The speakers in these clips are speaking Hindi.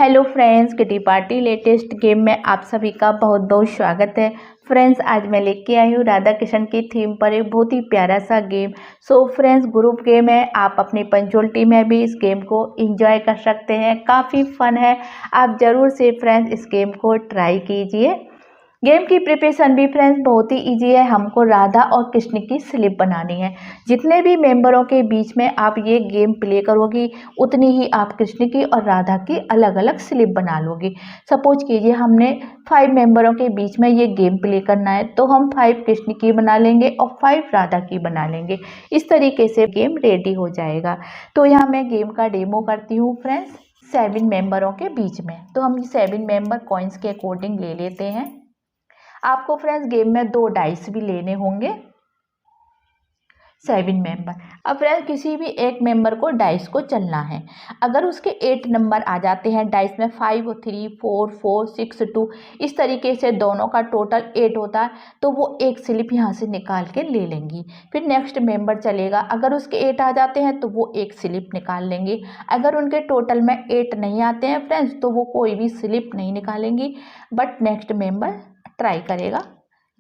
Hello friends, kitty party latest game में आप सभी का बहुत बहुत स्वागत है। फ्रेंड्स, आज मैं लेके आई हूँ राधा कृष्ण की थीम पर एक बहुत ही प्यारा सा game. So friends, group game है, आप अपनी पंचुअलिटी में भी इस गेम को एंजॉय कर सकते हैं। काफ़ी फन है, आप ज़रूर से फ्रेंड्स इस गेम को ट्राई कीजिए। गेम की प्रिपरेशन भी फ्रेंड्स बहुत ही इजी है। हमको राधा और कृष्ण की स्लिप बनानी है। जितने भी मेंबरों के बीच में आप ये गेम प्ले करोगी उतनी ही आप कृष्ण की और राधा की अलग अलग स्लिप बना लोगी। सपोज कीजिए हमने 5 मेंबरों के बीच में ये गेम प्ले करना है, तो हम 5 कृष्ण की बना लेंगे और 5 राधा की बना लेंगे। इस तरीके से गेम रेडी हो जाएगा। तो यहाँ मैं गेम का डेमो करती हूँ फ्रेंड्स 7 मेंबरों के बीच में। तो हम 7 मेंबर कॉइन्स के अकॉर्डिंग ले लेते हैं। आपको फ्रेंड्स गेम में 2 डाइस भी लेने होंगे। 7 मेंबर। अब फ्रेंड्स किसी भी एक मेंबर को डाइस को चलना है। अगर उसके 8 नंबर आ जाते हैं डाइस में, 5 3 4 4 6 2, इस तरीके से दोनों का टोटल 8 होता है, तो वो एक स्लिप यहाँ से निकाल के ले लेंगी। फिर नेक्स्ट मेंबर चलेगा, अगर उसके 8 आ जाते हैं तो वो एक स्लिप निकाल लेंगी। अगर उनके टोटल में 8 नहीं आते हैं फ्रेंड्स, तो वो कोई भी स्लिप नहीं निकालेंगी, बट नेक्स्ट मेंबर ट्राई करेगा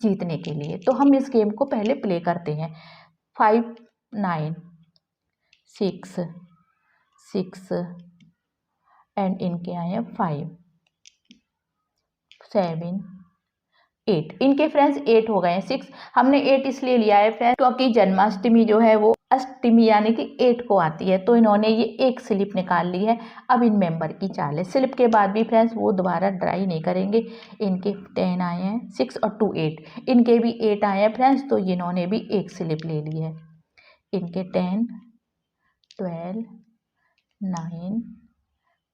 जीतने के लिए। तो हम इस गेम को पहले प्ले करते हैं। 5 9 6 6 एंड इनके आए हैं 5 7 8। इनके फ्रेंड्स 8 हो गए हैं। 6 हमने 8 इसलिए लिया है फ्रेंड्स क्योंकि जन्माष्टमी जो है वो अष्टमी यानी कि 8 को आती है, तो इन्होंने ये एक स्लिप निकाल ली है। अब इन मेंबर की चाल है, स्लिप के बाद भी फ्रेंड्स वो दोबारा ट्राई नहीं करेंगे। इनके 10 आए हैं, 6 और 2 8। इनके भी 8 आए हैं फ्रेंड्स, तो इन्होंने भी एक स्लिप ले ली है। इनके 10 12 9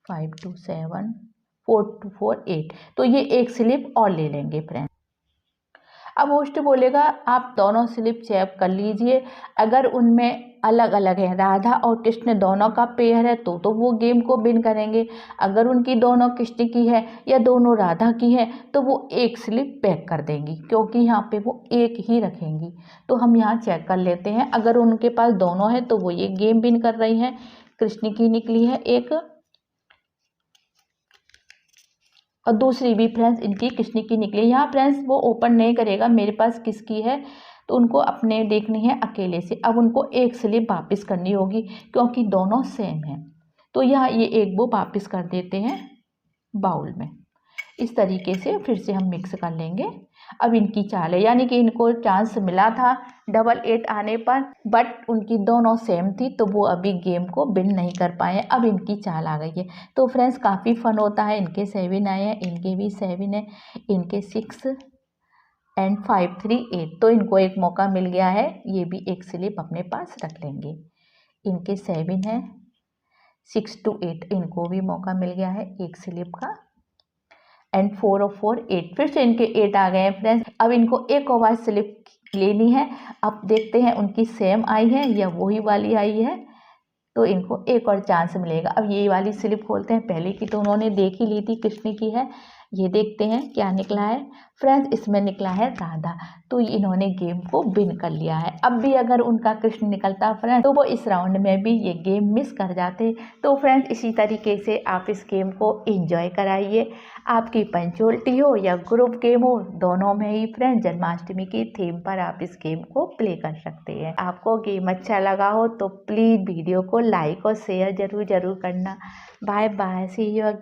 5 2 7 4 2 4 8, तो ये एक स्लिप और ले लेंगे फ्रेंड्स। अब होस्ट बोलेगा आप दोनों स्लिप चेक कर लीजिए। अगर उनमें अलग अलग है, राधा और कृष्ण दोनों का पेयर है, तो वो गेम को विन करेंगे। अगर उनकी दोनों कृष्ण की है या दोनों राधा की है, तो वो एक स्लिप बैक कर देंगी, क्योंकि यहाँ पे वो एक ही रखेंगी। तो हम यहाँ चेक कर लेते हैं। अगर उनके पास दोनों है तो वो ये गेम विन कर रही हैं। कृष्ण की निकली है एक, और दूसरी भी फ्रेंड्स इनकी कृष्ण की निकली। यहाँ फ्रेंड्स वो ओपन नहीं करेगा मेरे पास किसकी है, तो उनको अपने देखनी है अकेले से। अब उनको एक स्लिप वापस करनी होगी क्योंकि दोनों सेम हैं। तो यहाँ ये एक वो वापस कर देते हैं बाउल में। इस तरीके से फिर से हम मिक्स कर लेंगे। अब इनकी चाल है, यानी कि इनको चांस मिला था डबल 8 आने पर, बट उनकी दोनों सेम थी, तो वो अभी गेम को विन नहीं कर पाए। अब इनकी चाल आ गई है। तो फ्रेंड्स काफ़ी फन होता है। इनके 7 आए हैं, इनके भी 7 है, इनके 6 एंड 5 3 8, तो इनको एक मौका मिल गया है। ये भी एक स्लिप अपने पास रख लेंगे। इनके 7 है, 6 2 8, इनको भी मौका मिल गया है एक स्लिप का। एंड 4 और 4 8, फिर से इनके 8 आ गए हैं फ्रेंड्स। अब इनको एक और स्लिप लेनी है। अब देखते हैं उनकी सेम आई है या वही वाली आई है, तो इनको एक और चांस मिलेगा। अब ये वाली स्लिप खोलते हैं। पहले की तो उन्होंने देख ही ली थी, कृष्ण की है। ये देखते हैं क्या निकला है फ्रेंड्स। इसमें निकला है राधा, तो इन्होंने गेम को विन कर लिया है। अब भी अगर उनका कृष्ण निकलता फ्रेंड्स, तो वो इस राउंड में भी ये गेम मिस कर जाते। तो फ्रेंड्स इसी तरीके से आप इस गेम को एंजॉय कराइए। आपकी पंचुअलिटी हो या ग्रुप गेम हो, दोनों में ही फ्रेंड्स जन्माष्टमी की थीम पर आप इस गेम को प्ले कर सकते हैं। आपको गेम अच्छा लगा हो तो प्लीज़ वीडियो को लाइक और शेयर जरूर करना। Bye bye, see you again.